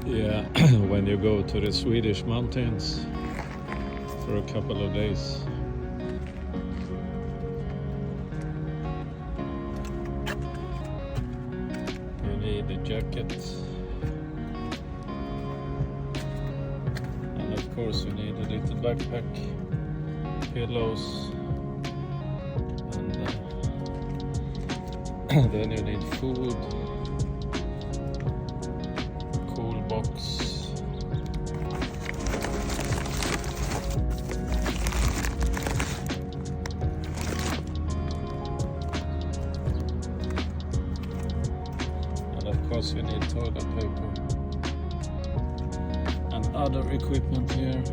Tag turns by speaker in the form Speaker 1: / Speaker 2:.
Speaker 1: Yeah, when you go to the Swedish mountains for a couple of days. You need a jacket. And of course you need a little backpack, pillows, and then you need food, cool box. And of course you need toilet paper and other equipment here.